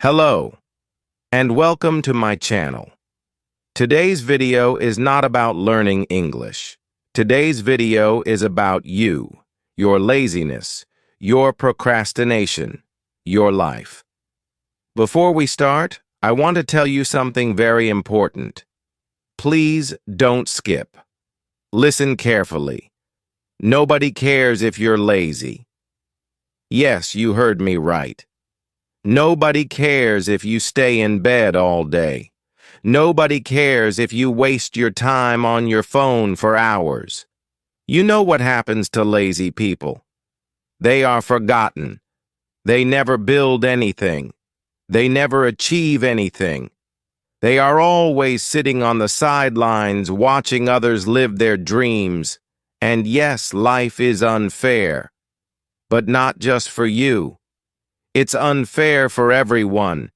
Hello, and welcome to my channel. Today's video is not about learning English. Today's video is about you, your laziness, your procrastination, your life. Before we start, I want to tell you something very important. Please don't skip. Listen carefully. Nobody cares if you're lazy. Yes, you heard me right. Nobody cares if you stay in bed all day. Nobody cares if you waste your time on your phone for hours. You know what happens to lazy people. They are forgotten. They never build anything. They never achieve anything. They are always sitting on the sidelines watching others live their dreams. And yes, life is unfair. But not just for you. It's unfair for everyone.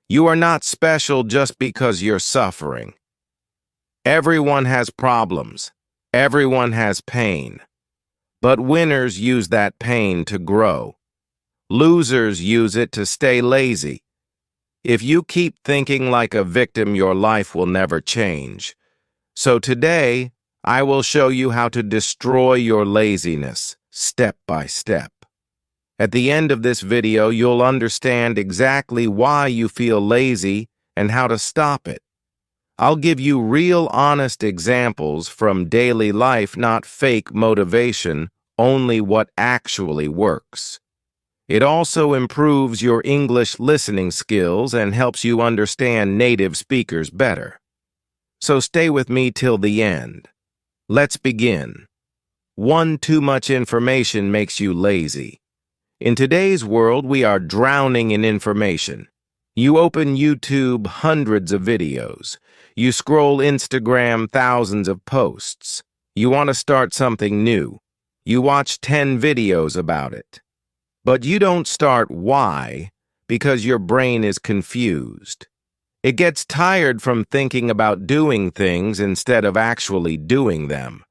You are not special just because you're suffering. Everyone has problems. Everyone has pain. But winners use that pain to grow. Losers use it to stay lazy. If you keep thinking like a victim, your life will never change. So today, I will show you how to destroy your laziness, step by step. At the end of this video, you'll understand exactly why you feel lazy and how to stop it. I'll give you real, honest examples from daily life, not fake motivation, only what actually works. It also improves your English listening skills and helps you understand native speakers better. So stay with me till the end. Let's begin. 1. Too much information makes you lazy. In today's world, we are drowning in information. You open YouTube, hundreds of videos. You scroll Instagram, thousands of posts. You want to start something new. You watch 10 videos about it. But you don't start. Why? Because your brain is confused. It gets tired from thinking about doing things instead of actually doing them.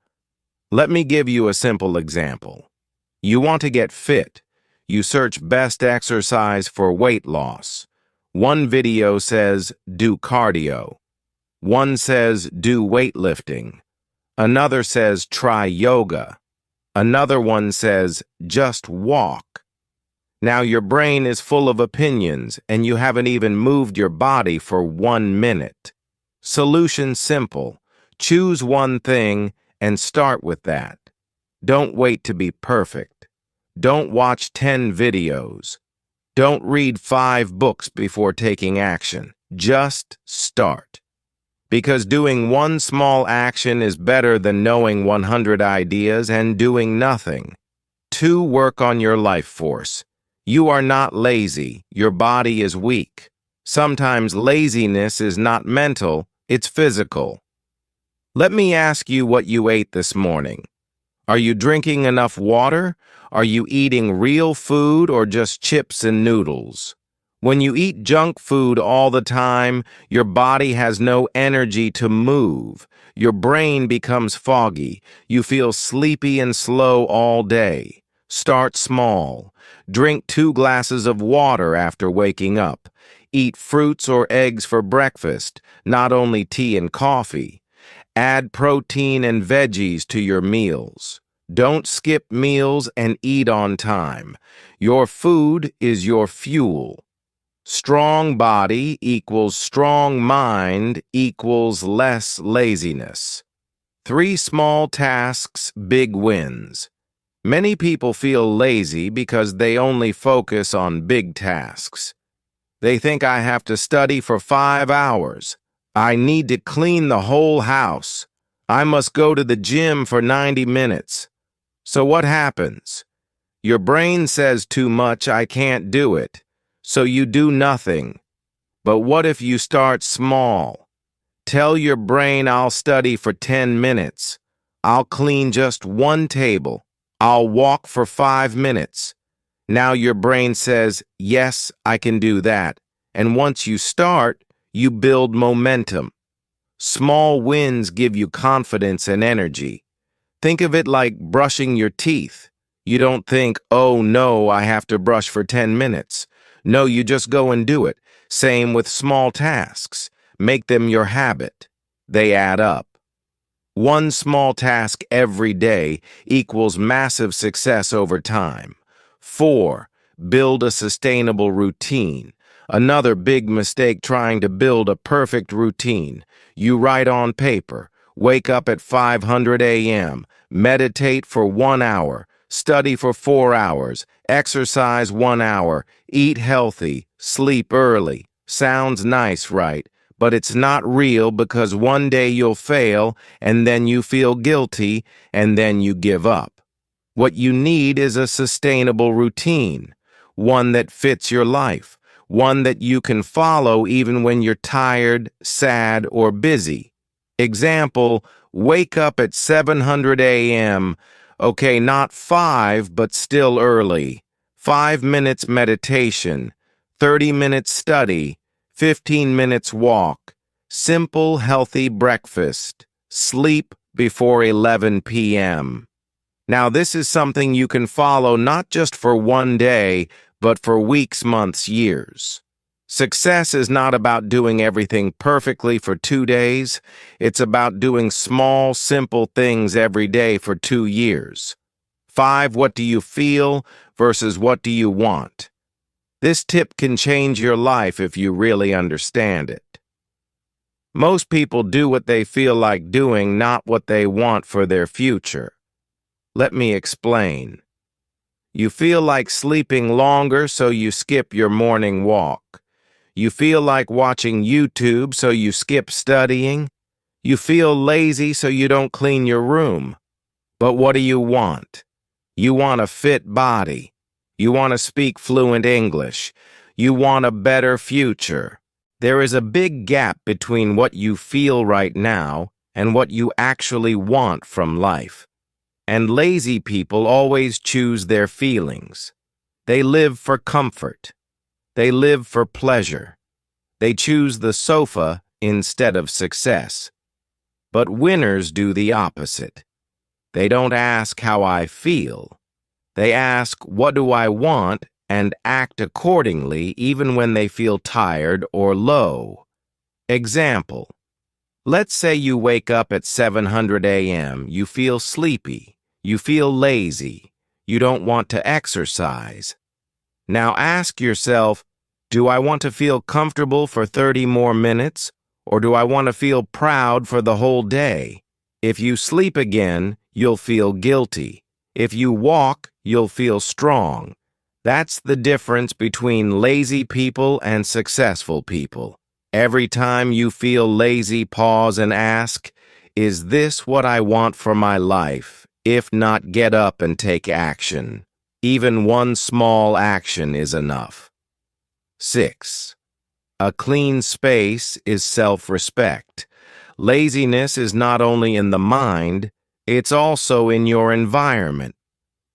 Let me give you a simple example. You want to get fit. You search best exercise for weight loss. One video says, do cardio. One says, do weightlifting. Another says, try yoga. Another one says, just walk. Now your brain is full of opinions and you haven't even moved your body for 1 minute. Solution simple. Choose one thing and start with that. Don't wait to be perfect. Don't watch 10 videos. Don't read 5 books before taking action. Just start. Because doing one small action is better than knowing 100 ideas and doing nothing. 2. Work on your life force. You are not lazy. Your body is weak. Sometimes laziness is not mental, it's physical. Let me ask you what you ate this morning. Are you drinking enough water? Are you eating real food or just chips and noodles? When you eat junk food all the time, your body has no energy to move. Your brain becomes foggy. You feel sleepy and slow all day. Start small. Drink 2 glasses of water after waking up. Eat fruits or eggs for breakfast, not only tea and coffee. Add protein and veggies to your meals. Don't skip meals and eat on time. Your food is your fuel. Strong body equals strong mind equals less laziness. 3 small tasks, big wins. Many people feel lazy because they only focus on big tasks. They think I have to study for 5 hours. I need to clean the whole house. I must go to the gym for 90 minutes. So what happens? Your brain says too much, I can't do it. So you do nothing. But what if you start small? Tell your brain I'll study for 10 minutes. I'll clean just 1 table. I'll walk for 5 minutes. Now your brain says, yes, I can do that. And once you start, you build momentum. Small wins give you confidence and energy. Think of it like brushing your teeth. You don't think, oh no, I have to brush for 10 minutes. No, you just go and do it. Same with small tasks. Make them your habit. They add up. One small task every day equals massive success over time. 4. Build a sustainable routine. Another big mistake trying to build a perfect routine. You write on paper, wake up at 500 a.m., meditate for 1 hour, study for 4 hours, exercise 1 hour, eat healthy, sleep early. Sounds nice, right? But it's not real because one day you'll fail, and then you feel guilty, and then you give up. What you need is a sustainable routine, one that fits your life, one that you can follow even when you're tired, sad, or busy. Example, wake up at 700 a.m. Okay, not 5, but still early. 5 minutes meditation, 30 minutes study, 15 minutes walk, simple healthy breakfast, sleep before 11 p.m. Now this is something you can follow not just for one day, but for weeks, months, years. Success is not about doing everything perfectly for 2 days. It's about doing small, simple things every day for 2 years. 5. What do you feel versus what do you want? This tip can change your life if you really understand it. Most people do what they feel like doing, not what they want for their future. Let me explain. You feel like sleeping longer, so you skip your morning walk. You feel like watching YouTube, so you skip studying. You feel lazy, so you don't clean your room. But what do you want? You want a fit body. You want to speak fluent English. You want a better future. There is a big gap between what you feel right now and what you actually want from life. And lazy people always choose their feelings. They live for comfort. They live for pleasure. They choose the sofa instead of success. But winners do the opposite. They don't ask how I feel. They ask, what do I want, and act accordingly even when they feel tired or low. Example. Let's say you wake up at 700 a.m., you feel sleepy, you feel lazy, you don't want to exercise. Now ask yourself, do I want to feel comfortable for 30 more minutes, or do I want to feel proud for the whole day? If you sleep again, you'll feel guilty. If you walk, you'll feel strong. That's the difference between lazy people and successful people. Every time you feel lazy, pause and ask, is this what I want for my life? If not, get up and take action. Even one small action is enough. 6. A clean space is self-respect. Laziness is not only in the mind, it's also in your environment.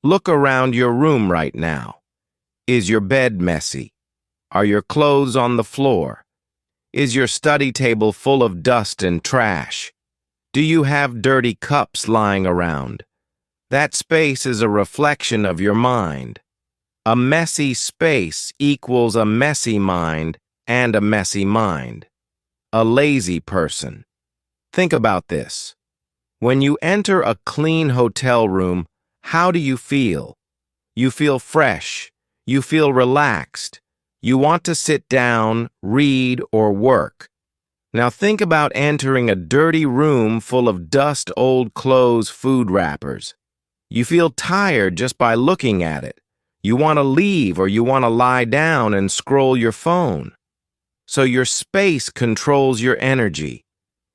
Look around your room right now. Is your bed messy? Are your clothes on the floor? Is your study table full of dust and trash? Do you have dirty cups lying around? That space is a reflection of your mind. A messy space equals a messy mind and a messy mind. A lazy person. Think about this. When you enter a clean hotel room, how do you feel? You feel fresh. You feel relaxed. You want to sit down, read, or work. Now think about entering a dirty room full of dust, old clothes, food wrappers. You feel tired just by looking at it. You want to leave or you want to lie down and scroll your phone. So your space controls your energy.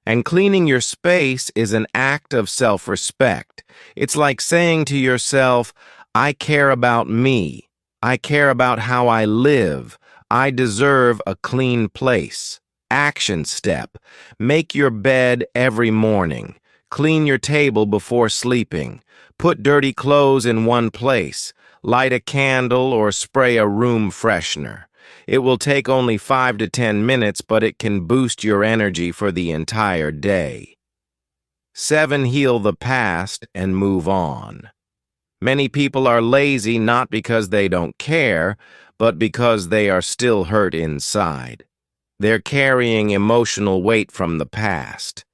And cleaning your space is an act of self-respect. It's like saying to yourself, I care about me. I care about how I live. I deserve a clean place. Action step. Make your bed every morning. Clean your table before sleeping. Put dirty clothes in one place. Light a candle or spray a room freshener. It will take only 5 to 10 minutes, but it can boost your energy for the entire day. 7. Heal the past and move on. Many people are lazy not because they don't care, but because they are still hurt inside. They're carrying emotional weight from the past.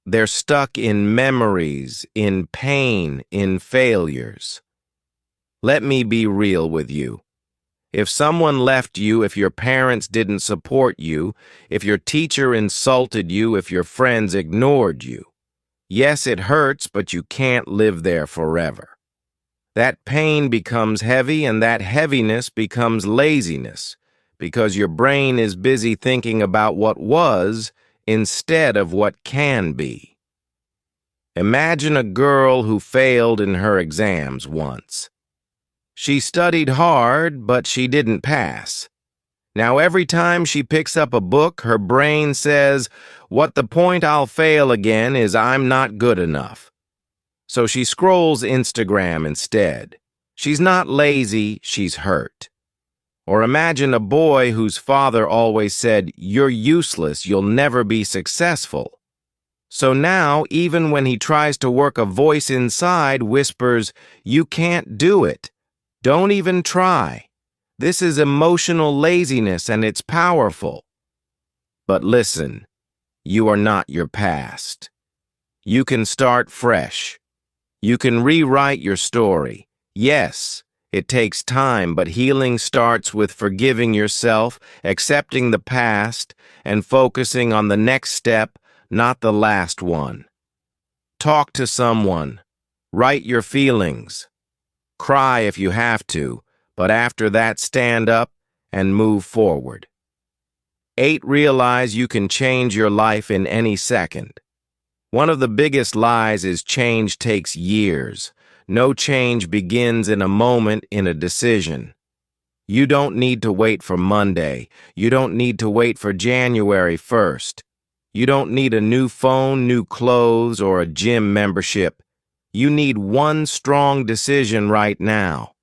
They're stuck in memories, in pain, in failures. Let me be real with you. If someone left you, if your parents didn't support you, if your teacher insulted you, if your friends ignored you, yes, it hurts, but you can't live there forever. That pain becomes heavy, and that heaviness becomes laziness, because your brain is busy thinking about what was instead of what can be. Imagine a girl who failed in her exams once. She studied hard, but she didn't pass. Now every time she picks up a book, her brain says, "What the point I'll fail again is I'm not good enough." So she scrolls Instagram instead. She's not lazy, she's hurt. Or imagine a boy whose father always said, "You're useless, you'll never be successful." So now, even when he tries to work, a voice inside whispers, "You can't do it. Don't even try." This is emotional laziness, and it's powerful. But listen, you are not your past. You can start fresh. You can rewrite your story. Yes, it takes time, but healing starts with forgiving yourself, accepting the past, and focusing on the next step, not the last one. Talk to someone. Write your feelings. Cry if you have to, but after that, stand up and move forward. 8. Realize you can change your life in any second. One of the biggest lies is change takes years. No change begins in a moment, in a decision. You don't need to wait for Monday. You don't need to wait for January 1st. You don't need a new phone, new clothes, or a gym membership. You need one strong decision right now.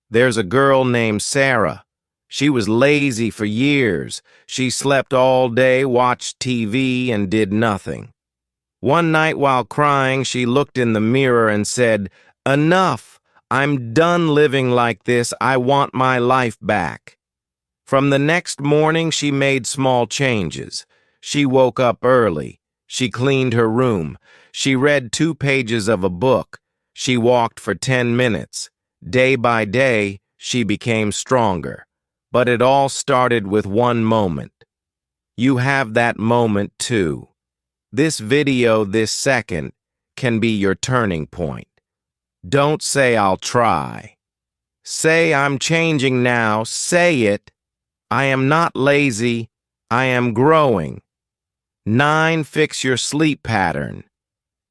There's a girl named Sarah. She was lazy for years. She slept all day, watched TV, and did nothing. One night while crying, she looked in the mirror and said, "Enough! I'm done living like this. I want my life back." From the next morning, she made small changes. She woke up early. She cleaned her room. She read 2 pages of a book. She walked for 10 minutes. Day by day, she became stronger. But it all started with one moment. You have that moment too. This video, this second, can be your turning point. Don't say, "I'll try." Say, "I'm changing now." Say it. I am not lazy. I am growing. 9. Fix your sleep pattern.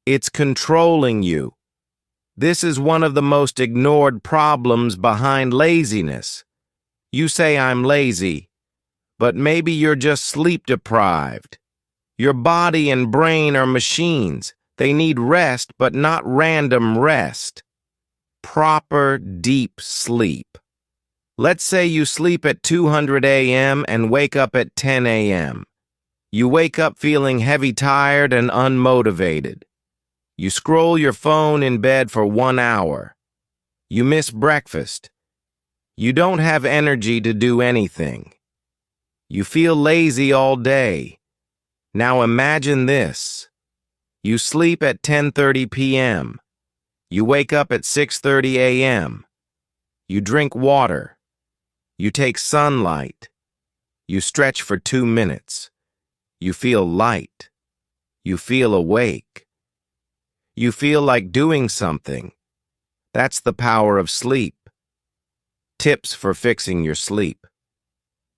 It's controlling you. This is one of the most ignored problems behind laziness. You say, "I'm lazy," but maybe you're just sleep deprived. Your body and brain are machines. They need rest, but not random rest. Proper, deep sleep. Let's say you sleep at 200 a.m. and wake up at 10 a.m. You wake up feeling heavy, tired, and unmotivated. You scroll your phone in bed for 1 hour. You miss breakfast. You don't have energy to do anything. You feel lazy all day. Now imagine this. You sleep at 10:30 p.m. You wake up at 6:30 a.m. You drink water. You take sunlight. You stretch for 2 minutes. You feel light. You feel awake. You feel like doing something. That's the power of sleep. Tips for fixing your sleep.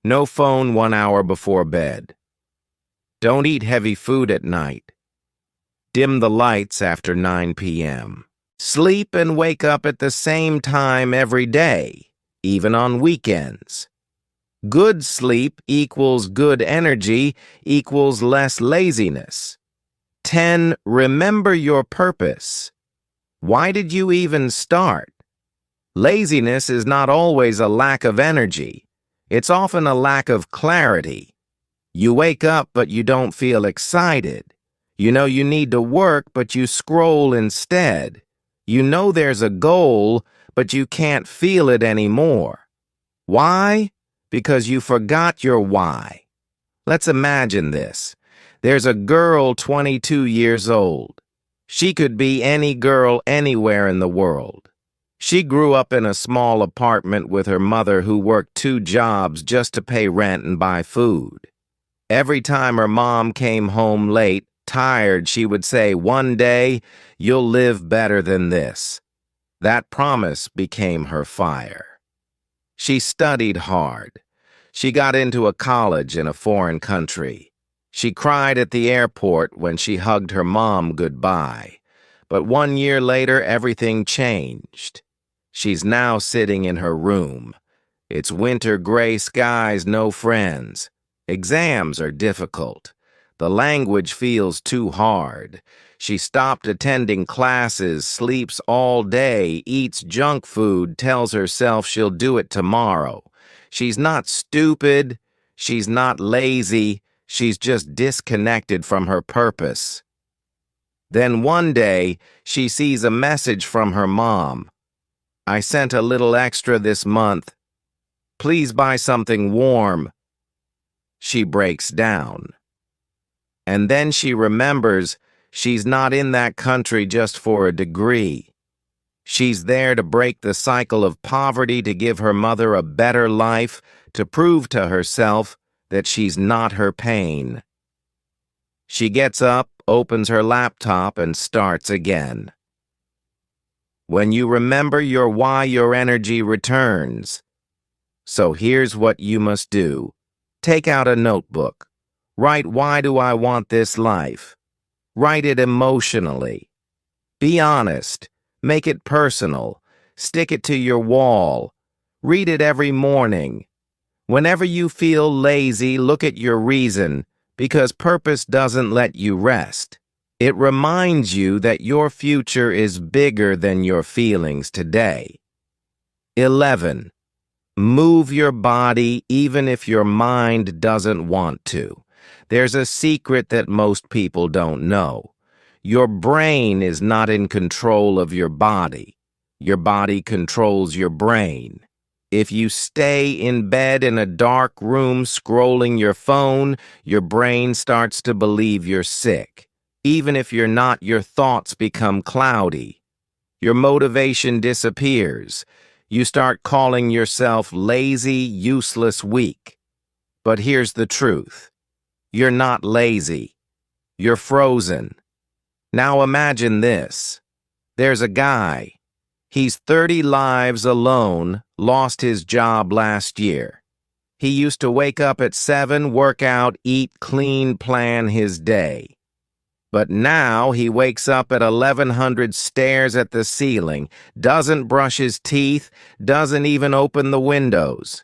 No phone 1 hour before bed. Don't eat heavy food at night. Dim the lights after 9 p.m. Sleep and wake up at the same time every day, even on weekends. Good sleep equals good energy equals less laziness. 10. Remember your purpose. Why did you even start? Laziness is not always a lack of energy. It's often a lack of clarity. You wake up, but you don't feel excited. You know you need to work, but you scroll instead. You know there's a goal, but you can't feel it anymore. Why? Because you forgot your why. Let's imagine this. There's a girl 22 years old. She could be any girl anywhere in the world. She grew up in a small apartment with her mother who worked 2 jobs just to pay rent and buy food. Every time her mom came home late, tired, she would say, "One day, you'll live better than this." That promise became her fire. She studied hard. She got into a college in a foreign country. She cried at the airport when she hugged her mom goodbye. But 1 year later, everything changed. She's now sitting in her room. It's winter gray skies, no friends. Exams are difficult. The language feels too hard. She stopped attending classes, sleeps all day, eats junk food, tells herself she'll do it tomorrow. She's not stupid. She's not lazy. She's just disconnected from her purpose. Then one day, she sees a message from her mom. "I sent a little extra this month. Please buy something warm." She breaks down. And then she remembers she's not in that country just for a degree. She's there to break the cycle of poverty, to give her mother a better life, to prove to herself that she's not her pain. She gets up, opens her laptop, and starts again. When you remember your why, your energy returns. So here's what you must do. Take out a notebook. Write, "Why do I want this life?" Write it emotionally. Be honest. Make it personal. Stick it to your wall. Read it every morning. Whenever you feel lazy, look at your reason, because purpose doesn't let you rest. It reminds you that your future is bigger than your feelings today. 11. Move your body even if your mind doesn't want to. There's a secret that most people don't know. Your brain is not in control of your body. Your body controls your brain. If you stay in bed in a dark room scrolling your phone, your brain starts to believe you're sick. Even if you're not, your thoughts become cloudy. Your motivation disappears. You start calling yourself lazy, useless, weak. But here's the truth. You're not lazy. You're frozen. Now imagine this. There's a guy. He's 30 lives alone, lost his job last year. He used to wake up at 7, work out, eat clean, plan his day. But now he wakes up at 1100, stares at the ceiling, doesn't brush his teeth, doesn't even open the windows.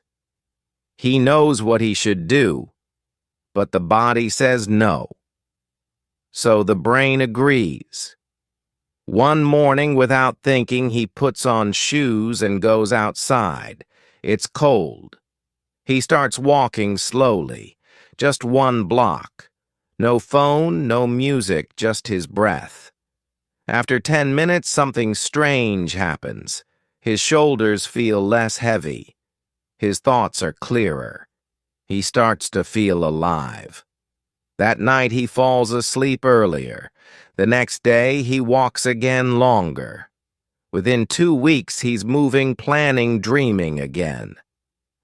He knows what he should do, but the body says no. So the brain agrees. One morning, without thinking, he puts on shoes and goes outside. It's cold. He starts walking slowly, just 1 block. No phone, no music, just his breath. After 10 minutes, something strange happens. His shoulders feel less heavy. His thoughts are clearer. He starts to feel alive. That night, he falls asleep earlier. The next day, he walks again longer. Within 2 weeks, he's moving, planning, dreaming again.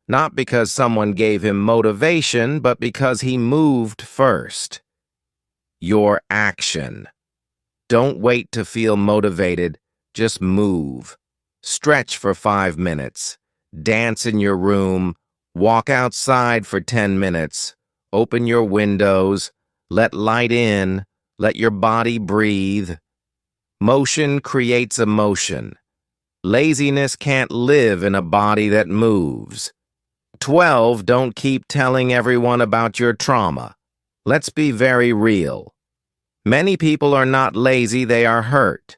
Not because someone gave him motivation, but because he moved first. Your action. Don't wait to feel motivated. Just move. Stretch for 5 minutes. Dance in your room. Walk outside for 10 minutes. Open your windows. Let light in. Let your body breathe. Motion creates emotion. Laziness can't live in a body that moves. 12. Don't keep telling everyone about your trauma. Let's be very real. Many people are not lazy, they are hurt.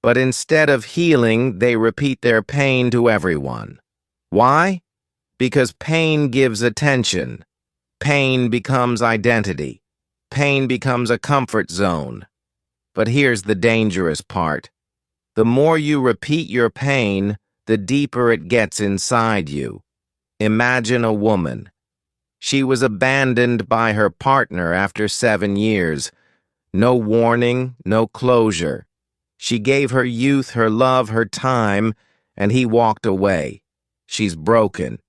But instead of healing, they repeat their pain to everyone. Why? Because pain gives attention. Pain becomes identity. Pain becomes a comfort zone. But here's the dangerous part. The more you repeat your pain, the deeper it gets inside you. Imagine a woman. She was abandoned by her partner after 7 years. No warning, no closure. She gave her youth, her love, her time, and he walked away. She's broken.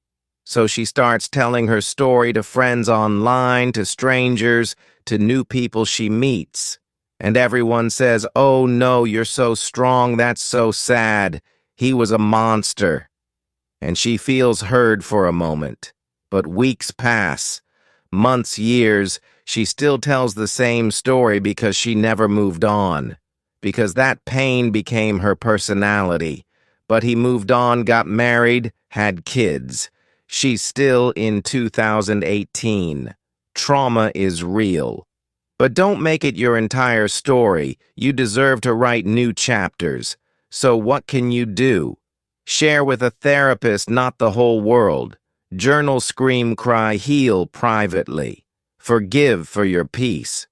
So she starts telling her story to friends online, to strangers, to new people she meets. And everyone says, "Oh no, you're so strong, that's so sad. He was a monster." And she feels heard for a moment. But weeks pass, months, years, she still tells the same story because she never moved on. Because that pain became her personality. But he moved on, got married, had kids. She's still in 2018. Trauma is real. But don't make it your entire story. You deserve to write new chapters. So what can you do? Share with a therapist, not the whole world. Journal, scream, cry, heal privately. Forgive for your peace,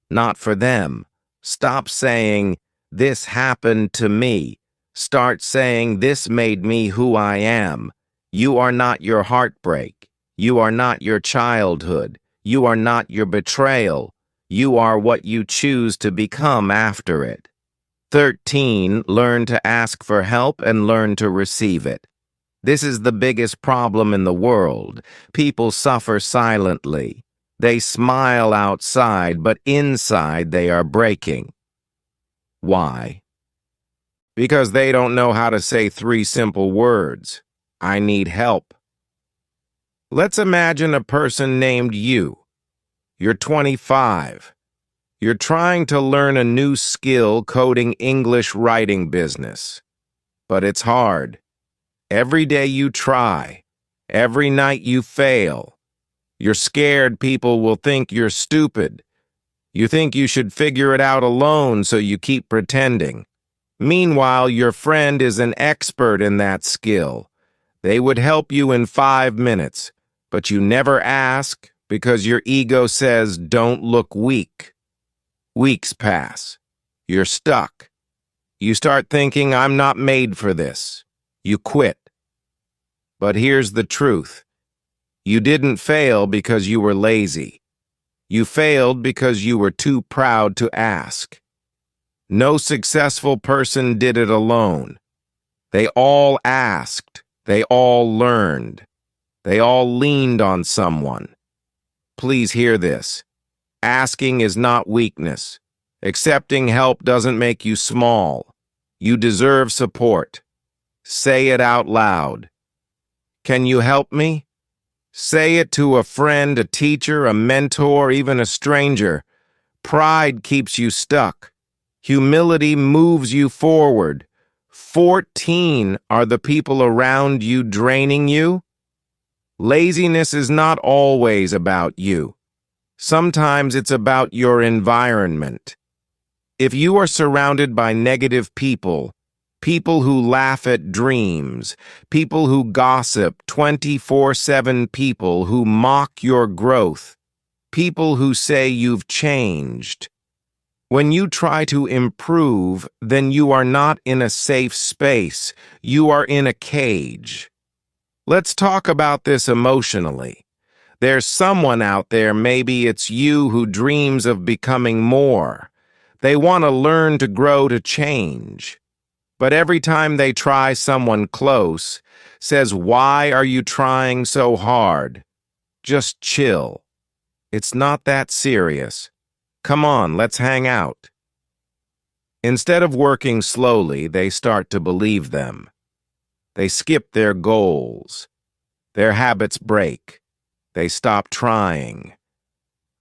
not for them. Stop saying, "This happened to me." Start saying, "This made me who I am." You are not your heartbreak. You are not your childhood. You are not your betrayal. You are what you choose to become after it. 13. Learn to ask for help and learn to receive it. This is the biggest problem in the world. People suffer silently. They smile outside, but inside they are breaking. Why? Because they don't know how to say 3 simple words. I need help. Let's imagine a person named you. You're 25. You're trying to learn a new skill coding English writing business. But it's hard. Every day you try. Every night you fail. You're scared people will think you're stupid. You think you should figure it out alone, so you keep pretending. Meanwhile, your friend is an expert in that skill. They would help you in 5 minutes, but you never ask because your ego says, "Don't look weak." Weeks pass. You're stuck. You start thinking, "I'm not made for this." You quit. But here's the truth. You didn't fail because you were lazy. You failed because you were too proud to ask. No successful person did it alone. They all asked. They all learned. They all leaned on someone. Please hear this. Asking is not weakness. Accepting help doesn't make you small. You deserve support. Say it out loud. Can you help me? Say it to a friend, a teacher, a mentor, even a stranger. Pride keeps you stuck. Humility moves you forward. 14 are the people around you draining you. Laziness is not always about you. Sometimes it's about your environment. If you are surrounded by negative people, people who laugh at dreams, people who gossip 24/7, people who mock your growth, people who say you've changed, when you try to improve, then you are not in a safe space. You are in a cage. Let's talk about this emotionally. There's someone out there, maybe it's you, who dreams of becoming more. They want to learn, to grow, to change. But every time they try, someone close says, "Why are you trying so hard? Just chill. It's not that serious. Come on, let's hang out." Instead of working slowly, they start to believe them. They skip their goals. Their habits break. They stop trying.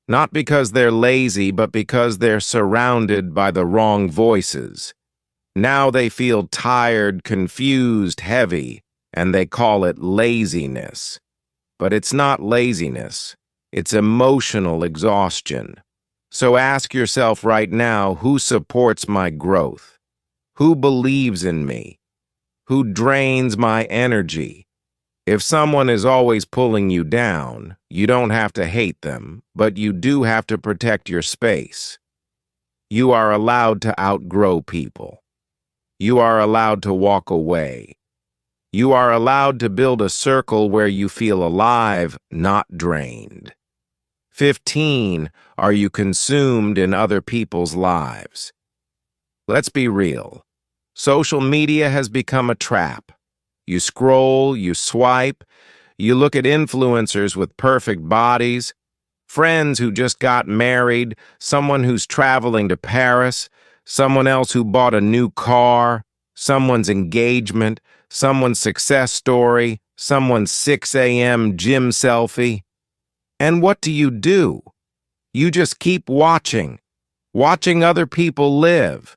Not because they're lazy, but because they're surrounded by the wrong voices. Now they feel tired, confused, heavy, and they call it laziness. But it's not laziness. It's emotional exhaustion. So ask yourself right now, who supports my growth? Who believes in me? Who drains my energy? If someone is always pulling you down, you don't have to hate them, but you do have to protect your space. You are allowed to outgrow people. You are allowed to walk away. You are allowed to build a circle where you feel alive, not drained. 15. Are you consumed in other people's lives? Let's be real. Social media has become a trap. You scroll, you swipe, you look at influencers with perfect bodies, friends who just got married, someone who's traveling to Paris, someone else who bought a new car, someone's engagement, someone's success story, someone's 6 a.m. gym selfie. And what do? You just keep watching other people live.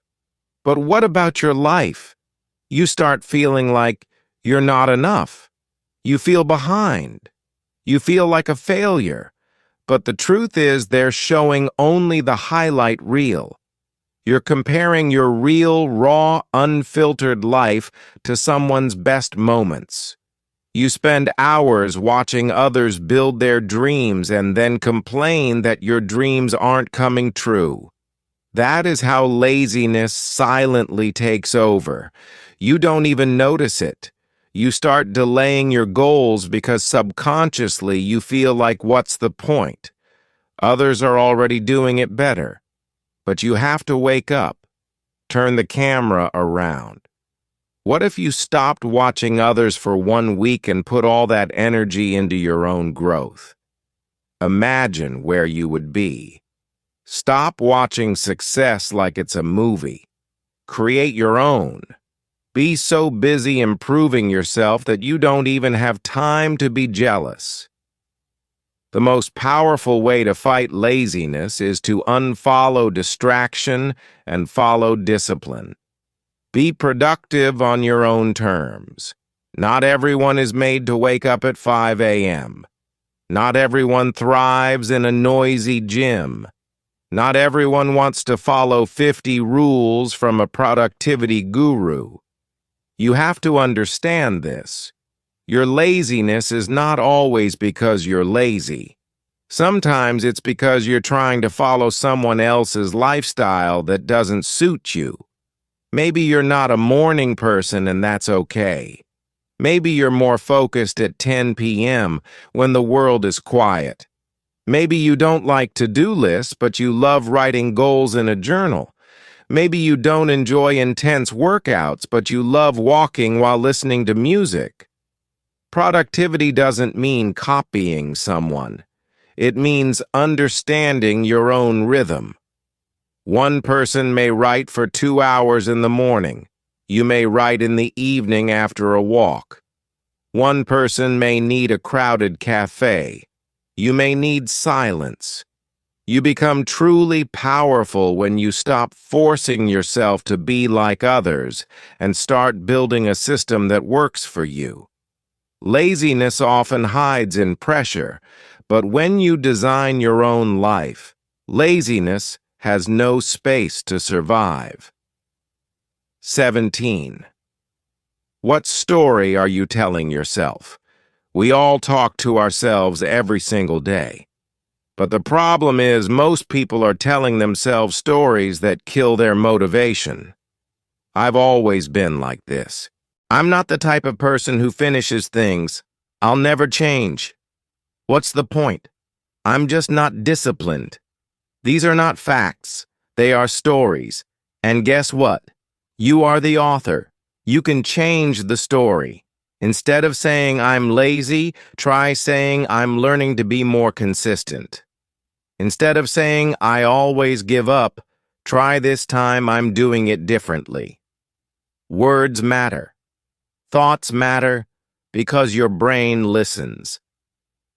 But what about your life? You start feeling like you're not enough. You feel behind. You feel like a failure. But the truth is they're showing only the highlight reel. You're comparing your real, raw, unfiltered life to someone's best moments. You spend hours watching others build their dreams and then complain that your dreams aren't coming true. That is how laziness silently takes over. You don't even notice it. You start delaying your goals because subconsciously you feel like, what's the point? Others are already doing it better. But you have to wake up. Turn the camera around. What if you stopped watching others for 1 week and put all that energy into your own growth? Imagine where you would be. Stop watching success like it's a movie. Create your own. Be so busy improving yourself that you don't even have time to be jealous. The most powerful way to fight laziness is to unfollow distraction and follow discipline. Be productive on your own terms. Not everyone is made to wake up at 5 a.m. Not everyone thrives in a noisy gym. Not everyone wants to follow 50 rules from a productivity guru. You have to understand this. Your laziness is not always because you're lazy. Sometimes it's because you're trying to follow someone else's lifestyle that doesn't suit you. Maybe you're not a morning person and that's okay. Maybe you're more focused at 10 p.m. when the world is quiet. Maybe you don't like to-do lists, but you love writing goals in a journal. Maybe you don't enjoy intense workouts, but you love walking while listening to music. Productivity doesn't mean copying someone. It means understanding your own rhythm. One person may write for 2 hours in the morning. You may write in the evening after a walk. One person may need a crowded cafe. You may need silence. You become truly powerful when you stop forcing yourself to be like others and start building a system that works for you. Laziness often hides in pressure, but when you design your own life, laziness has no space to survive. 17. What story are you telling yourself? We all talk to ourselves every single day. But the problem is most people are telling themselves stories that kill their motivation. I've always been like this. I'm not the type of person who finishes things. I'll never change. What's the point? I'm just not disciplined. These are not facts. They are stories. And guess what? You are the author. You can change the story. Instead of saying I'm lazy, try saying I'm learning to be more consistent. Instead of saying I always give up, try this time I'm doing it differently. Words matter. Thoughts matter because your brain listens.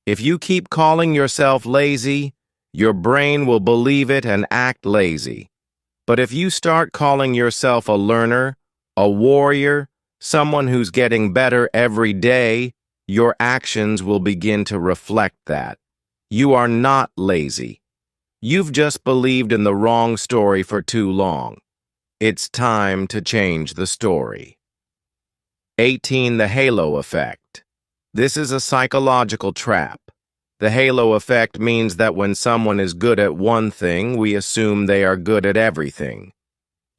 If you keep calling yourself lazy, your brain will believe it and act lazy. But if you start calling yourself a learner, a warrior, someone who's getting better every day, your actions will begin to reflect that. You are not lazy. You've just believed in the wrong story for too long. It's time to change the story. 18. The halo effect. This is a psychological trap. The halo effect means that when someone is good at one thing, we assume they are good at everything.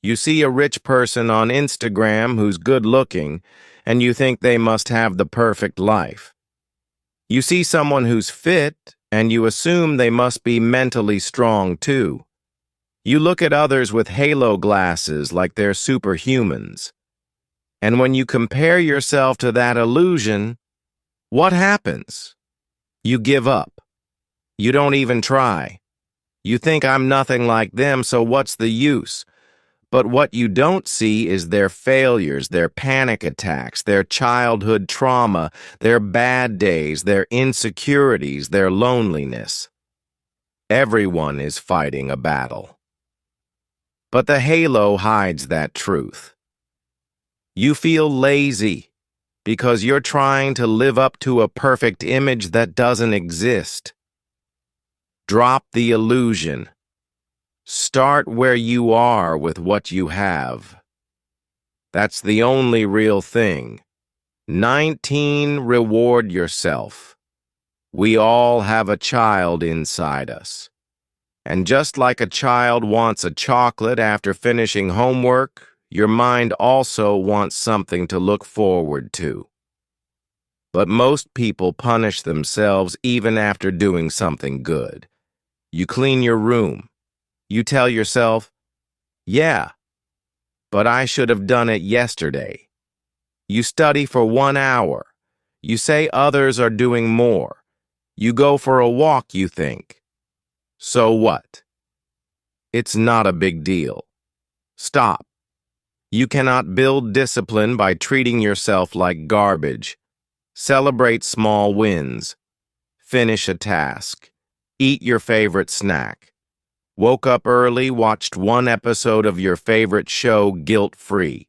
You see a rich person on Instagram who's good-looking, and you think they must have the perfect life. You see someone who's fit, and you assume they must be mentally strong too. You look at others with halo glasses like they're superhumans. And when you compare yourself to that illusion, what happens? You give up. You don't even try. You think I'm nothing like them, so what's the use? But what you don't see is their failures, their panic attacks, their childhood trauma, their bad days, their insecurities, their loneliness. Everyone is fighting a battle. But the halo hides that truth. You feel lazy because you're trying to live up to a perfect image that doesn't exist. Drop the illusion. Start where you are with what you have. That's the only real thing. 19, reward yourself. We all have a child inside us. And just like a child wants a chocolate after finishing homework, your mind also wants something to look forward to. But most people punish themselves even after doing something good. You clean your room. You tell yourself, yeah, but I should have done it yesterday. You study for 1 hour. You say others are doing more. You go for a walk, you think. So what? It's not a big deal. Stop. You cannot build discipline by treating yourself like garbage. Celebrate small wins. Finish a task. Eat your favorite snack. Woke up early, watched 1 episode of your favorite show guilt-free.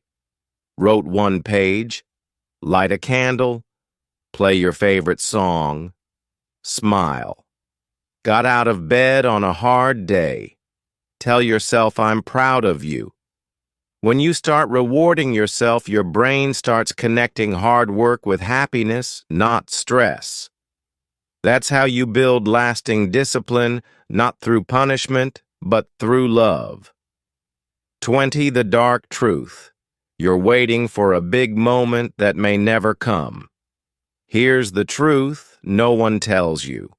Wrote 1 page. Light a candle. Play your favorite song. Smile. Got out of bed on a hard day. Tell yourself I'm proud of you. When you start rewarding yourself, your brain starts connecting hard work with happiness, not stress. That's how you build lasting discipline, not through punishment, but through love. 20, the dark truth. You're waiting for a big moment that may never come. Here's the truth no one tells you.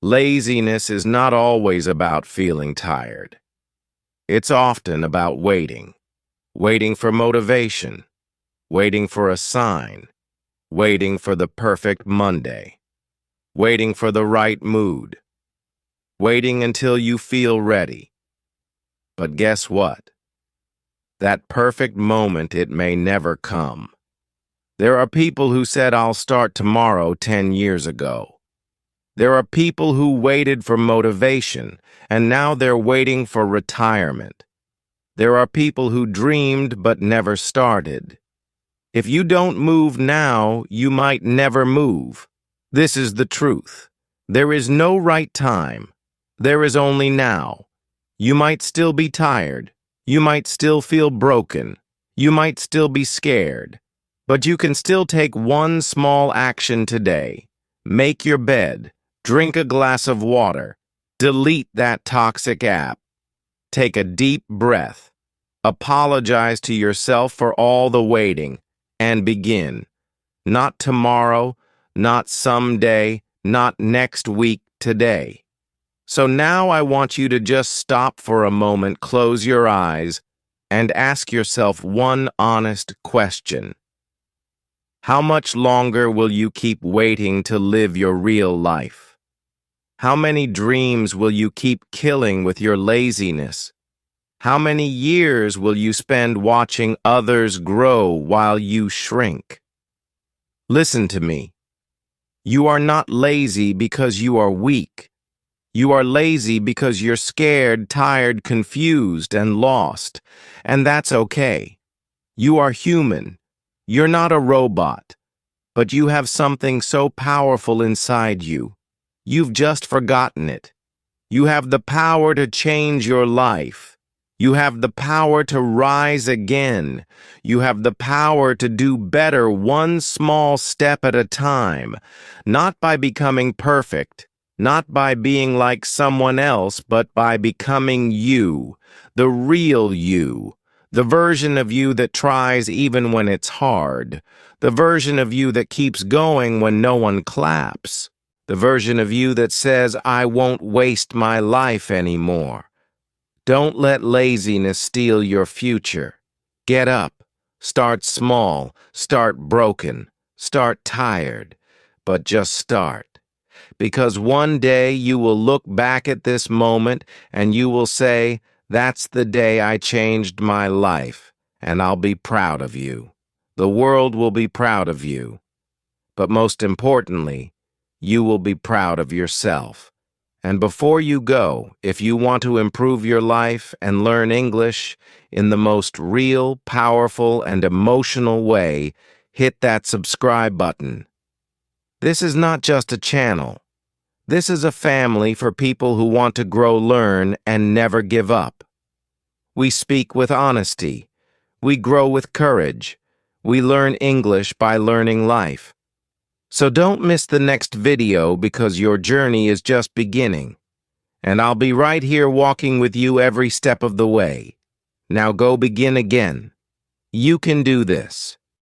Laziness is not always about feeling tired. It's often about waiting. Waiting for motivation. Waiting for a sign. Waiting for the perfect Monday. Waiting for the right mood. Waiting until you feel ready. But guess what? That perfect moment, it may never come. There are people who said, I'll start tomorrow 10 years ago. There are people who waited for motivation, and now they're waiting for retirement. There are people who dreamed but never started. If you don't move now, you might never move. This is the truth. There is no right time. There is only now. You might still be tired. You might still feel broken. You might still be scared. But you can still take 1 small action today. Make your bed. Drink a glass of water. Delete that toxic app. Take a deep breath. Apologize to yourself for all the waiting. And begin. Not tomorrow, not someday, not next week, today. So now I want you to just stop for a moment, close your eyes, and ask yourself 1 honest question. How much longer will you keep waiting to live your real life? How many dreams will you keep killing with your laziness? How many years will you spend watching others grow while you shrink? Listen to me. You are not lazy because you are weak. You are lazy because you're scared, tired, confused, and lost. And that's okay. You are human. You're not a robot. But you have something so powerful inside you. You've just forgotten it. You have the power to change your life. You have the power to rise again. You have the power to do better 1 small step at a time, not by becoming perfect, not by being like someone else, but by becoming you, the real you, The version of you that tries even when it's hard. The version of you that keeps going when no one claps. The version of you that says, I won't waste my life anymore. Don't let laziness steal your future. Get up. Start small. Start broken. Start tired. But just start. Because one day you will look back at this moment and you will say, that's the day I changed my life, and I'll be proud of you. The world will be proud of you. But most importantly, you will be proud of yourself. And before you go, if you want to improve your life and learn English in the most real, powerful, and emotional way, hit that subscribe button. This is not just a channel. This is a family for people who want to grow, learn, and never give up. We speak with honesty. We grow with courage. We learn English by learning life. So don't miss the next video because your journey is just beginning. And I'll be right here walking with you every step of the way. Now go begin again. You can do this.